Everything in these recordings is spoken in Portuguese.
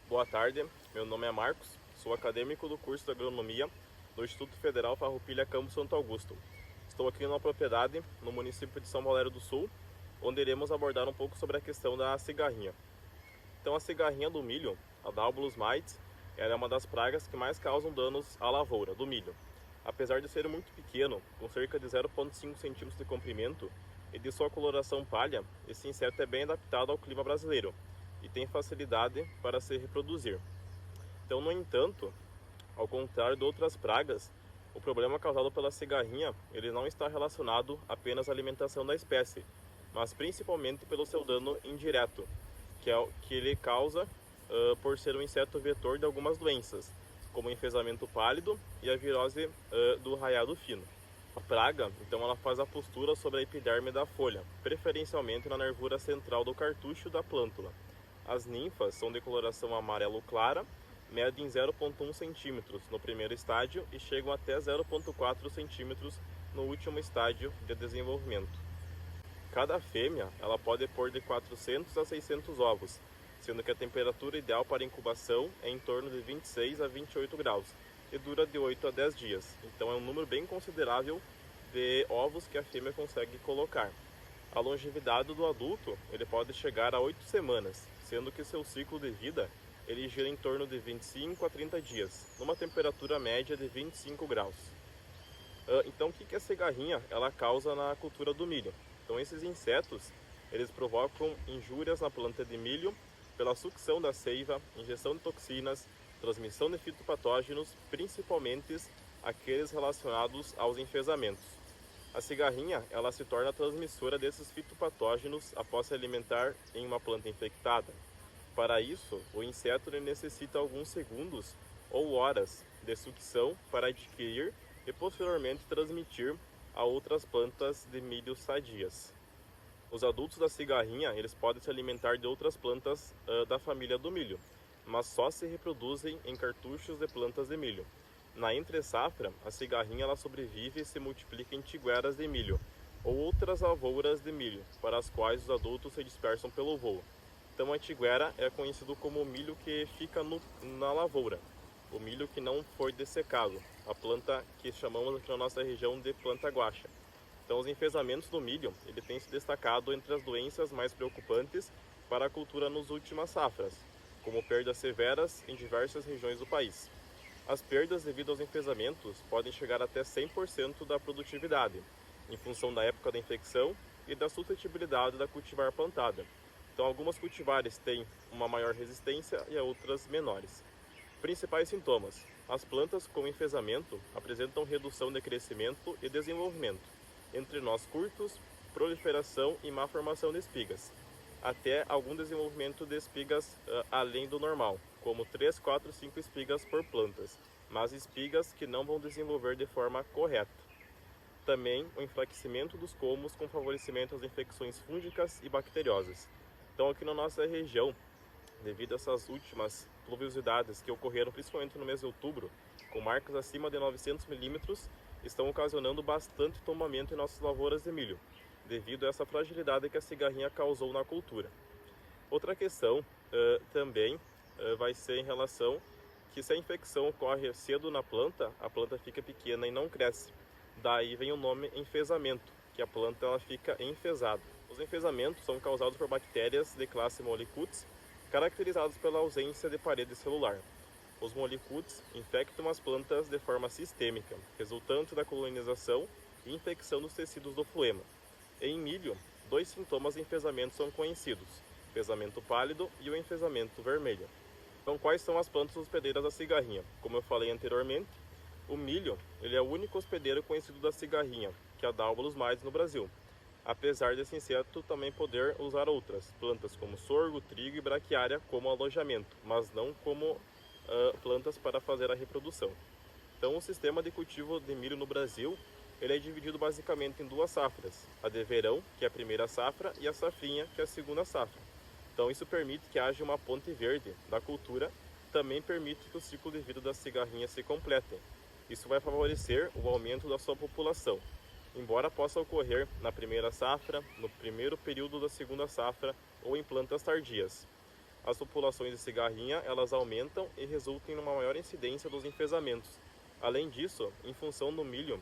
Boa tarde, meu nome é Marcos, sou acadêmico do curso de Agronomia do Instituto Federal Farroupilha Campus Santo Augusto. Estou aqui numa propriedade no município de São Valério do Sul, onde iremos abordar um pouco sobre a questão da cigarrinha. Então, a cigarrinha do milho, a Daubolus mites, ela é uma das pragas que mais causam danos à lavoura do milho. Apesar de ser muito pequeno, com cerca de 0,5 centímetros de comprimento e de sua coloração palha, esse inseto é bem adaptado ao clima brasileiro e tem facilidade para se reproduzir. Então, no entanto, ao contrário de outras pragas, o problema causado pela cigarrinha ele não está relacionado apenas à alimentação da espécie, mas principalmente pelo seu dano indireto, que é o que ele causa por ser um inseto vetor de algumas doenças, como o enfesamento pálido e a virose do raiado fino. A praga, então, ela faz a postura sobre a epiderme da folha, preferencialmente na nervura central do cartucho da plântula. As ninfas são de coloração amarelo clara, medem 0,1 cm no primeiro estágio e chegam até 0,4 cm no último estágio de desenvolvimento. Cada fêmea ela pode pôr de 400 a 600 ovos, sendo que a temperatura ideal para incubação é em torno de 26 a 28 graus e dura de 8 a 10 dias. Então é um número bem considerável de ovos que a fêmea consegue colocar. A longevidade do adulto ele pode chegar a 8 semanas, sendo que seu ciclo de vida ele gira em torno de 25 a 30 dias, numa temperatura média de 25 graus. Então, o que a cigarrinha ela causa na cultura do milho? Então, esses insetos eles provocam injúrias na planta de milho pela sucção da seiva, injeção de toxinas, transmissão de fitopatógenos, principalmente aqueles relacionados aos enfesamentos. A cigarrinha ela se torna transmissora desses fitopatógenos após se alimentar em uma planta infectada. Para isso, o inseto necessita alguns segundos ou horas de sucção para adquirir e posteriormente transmitir a outras plantas de milho sadias. Os adultos da cigarrinha eles podem se alimentar de outras plantas da família do milho, mas só se reproduzem em cartuchos de plantas de milho. Na entre-safra, a cigarrinha ela sobrevive e se multiplica em tigueras de milho ou outras lavouras de milho, para as quais os adultos se dispersam pelo voo. Então, a tiguera é conhecido como o milho que fica na lavoura, o milho que não foi dessecado, a planta que chamamos aqui na nossa região de planta guaxa. Então, os enfesamentos do milho ele tem se destacado entre as doenças mais preocupantes para a cultura nas últimas safras, como perdas severas em diversas regiões do país. As perdas devido aos enfesamentos podem chegar até 100% da produtividade, em função da época da infecção e da suscetibilidade da cultivar plantada. Então, algumas cultivares têm uma maior resistência e outras menores. Principais sintomas: as plantas com enfesamento apresentam redução de crescimento e desenvolvimento, entre nós curtos, proliferação e má formação de espigas, até algum desenvolvimento de espigas além do normal, como 3, 4, 5 espigas por plantas, mas espigas que não vão desenvolver de forma correta. Também o enfraquecimento dos colmos com favorecimento às infecções fúngicas e bacteriosas. Então, aqui na nossa região, devido a essas últimas pluviosidades que ocorreram principalmente no mês de outubro, com marcas acima de 900 milímetros, estão ocasionando bastante tombamento em nossas lavouras de milho, devido a essa fragilidade que a cigarrinha causou na cultura. Outra questão também vai ser em relação que se a infecção ocorre cedo na planta, a planta fica pequena e não cresce. Daí vem o nome enfesamento, que a planta ela fica enfesada. Os enfesamentos são causados por bactérias de classe Mollicutes, caracterizadas pela ausência de parede celular. Os Mollicutes infectam as plantas de forma sistêmica, resultante da colonização e infecção dos tecidos do floema. Em milho, 2 sintomas de enfesamento são conhecidos: enfesamento pálido e o enfesamento vermelho. Então, quais são as plantas hospedeiras da cigarrinha? Como eu falei anteriormente, o milho ele é o único hospedeiro conhecido da cigarrinha, que é a Daubolus mites no Brasil. Apesar desse inseto também poder usar outras plantas como sorgo, trigo e braquiária como alojamento, mas não como plantas para fazer a reprodução. Então, o sistema de cultivo de milho no Brasil ele é dividido basicamente em 2 safras: a de verão, que é a primeira safra, e a safrinha, que é a segunda safra. Então, isso permite que haja uma ponte verde da cultura, também permite que o ciclo de vida da cigarrinha se complete. Isso vai favorecer o aumento da sua população. embora possa ocorrer na primeira safra, no primeiro período da segunda safra ou em plantas tardias. As populações de cigarrinha elas aumentam e resultam em uma maior incidência dos enfesamentos. Além disso, em função do milho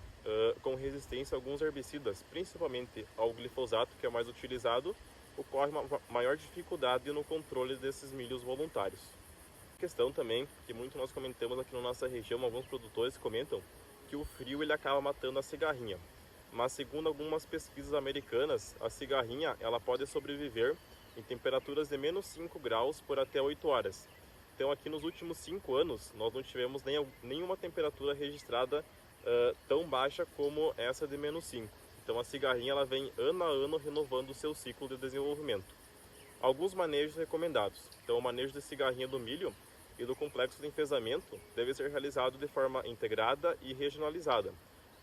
com resistência a alguns herbicidas, principalmente ao glifosato, que é mais utilizado, ocorre uma maior dificuldade no controle desses milhos voluntários. Questão também, que muito nós comentamos aqui na nossa região, alguns produtores comentam que o frio ele acaba matando a cigarrinha. Mas segundo algumas pesquisas americanas, a cigarrinha ela pode sobreviver em temperaturas de menos 5 graus por até 8 horas. Então aqui nos últimos 5 anos, nós não tivemos nenhuma temperatura registrada tão baixa como essa de menos 5. Então a cigarrinha ela vem ano a ano renovando o seu ciclo de desenvolvimento. Alguns manejos recomendados. Então o manejo de cigarrinha do milho e do complexo de enfesamento deve ser realizado de forma integrada e regionalizada,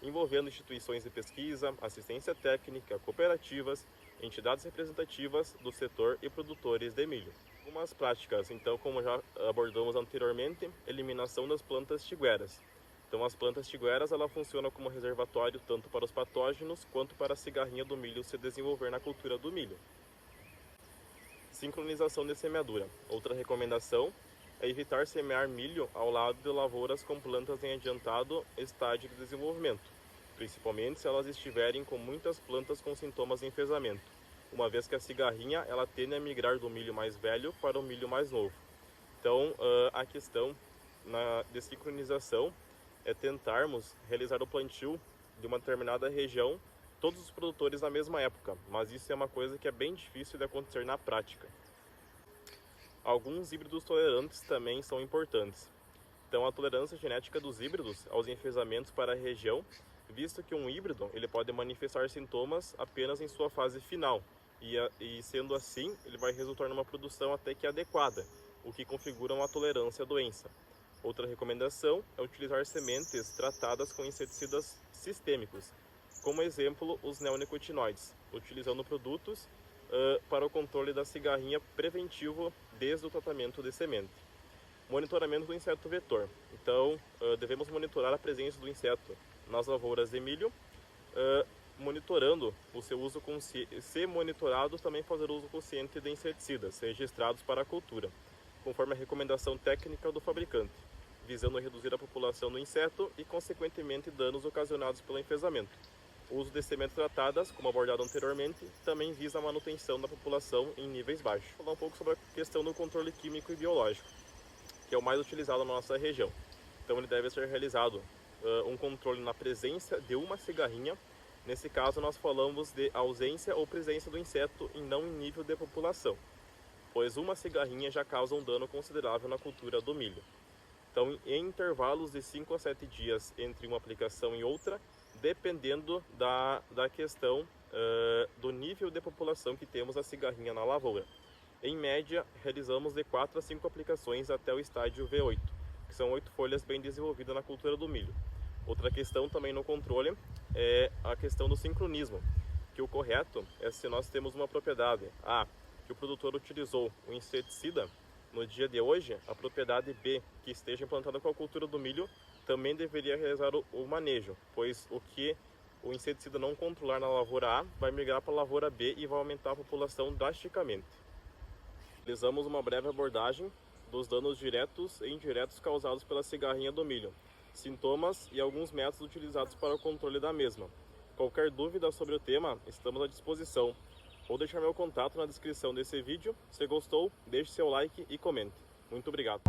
envolvendo instituições de pesquisa, assistência técnica, cooperativas, entidades representativas do setor e produtores de milho. Algumas práticas, então, como já abordamos anteriormente, eliminação das plantas tigueras. Então, as plantas tigueras ela funciona como reservatório tanto para os patógenos quanto para a cigarrinha do milho se desenvolver na cultura do milho. Sincronização de semeadura. Outra recomendação é evitar semear milho ao lado de lavouras com plantas em adiantado estágio de desenvolvimento, principalmente se elas estiverem com muitas plantas com sintomas de enfesamento, uma vez que a cigarrinha ela tende a migrar do milho mais velho para o milho mais novo. Então, a questão de sincronização é tentarmos realizar o plantio de uma determinada região, todos os produtores na mesma época, mas isso é uma coisa que é bem difícil de acontecer na prática. Alguns híbridos tolerantes também são importantes. Então, a tolerância genética dos híbridos aos enfesamentos para a região, visto que um híbrido ele pode manifestar sintomas apenas em sua fase final, e sendo assim, ele vai resultar numa produção até que adequada, o que configura uma tolerância à doença. Outra recomendação é utilizar sementes tratadas com inseticidas sistêmicos, como exemplo os neonicotinoides, utilizando produtos para o controle da cigarrinha preventivo desde o tratamento de semente. Monitoramento do inseto vetor. Então, devemos monitorar a presença do inseto nas lavouras de milho, monitorando o seu uso consciente. Se monitorado, também fazer uso consciente de inseticidas registrados para a cultura, conforme a recomendação técnica do fabricante, visando reduzir a população do inseto e, consequentemente, danos ocasionados pelo enfesamento. O uso de sementes tratadas, como abordado anteriormente, também visa a manutenção da população em níveis baixos. Vou falar um pouco sobre a questão do controle químico e biológico, que é o mais utilizado na nossa região. Então ele deve ser realizado um controle na presença de uma cigarrinha. Nesse caso nós falamos de ausência ou presença do inseto e não em nível de população, pois uma cigarrinha já causa um dano considerável na cultura do milho. Então em intervalos de 5 a 7 dias entre uma aplicação e outra, dependendo da questão do nível de população que temos a cigarrinha na lavoura. Em média, realizamos de 4 a 5 aplicações até o estágio V8, que são 8 folhas bem desenvolvidas na cultura do milho. Outra questão também no controle é a questão do sincronismo, que o correto é se nós temos uma propriedade que o produtor utilizou o inseticida no dia de hoje, a propriedade B, que esteja implantada com a cultura do milho, também deveria realizar o manejo, pois o que o inseticida não controlar na lavoura A vai migrar para a lavoura B e vai aumentar a população drasticamente. Realizamos uma breve abordagem dos danos diretos e indiretos causados pela cigarrinha do milho, sintomas e alguns métodos utilizados para o controle da mesma. Qualquer dúvida sobre o tema, estamos à disposição. Vou deixar meu contato na descrição desse vídeo. Se gostou, deixe seu like e comente. Muito obrigado.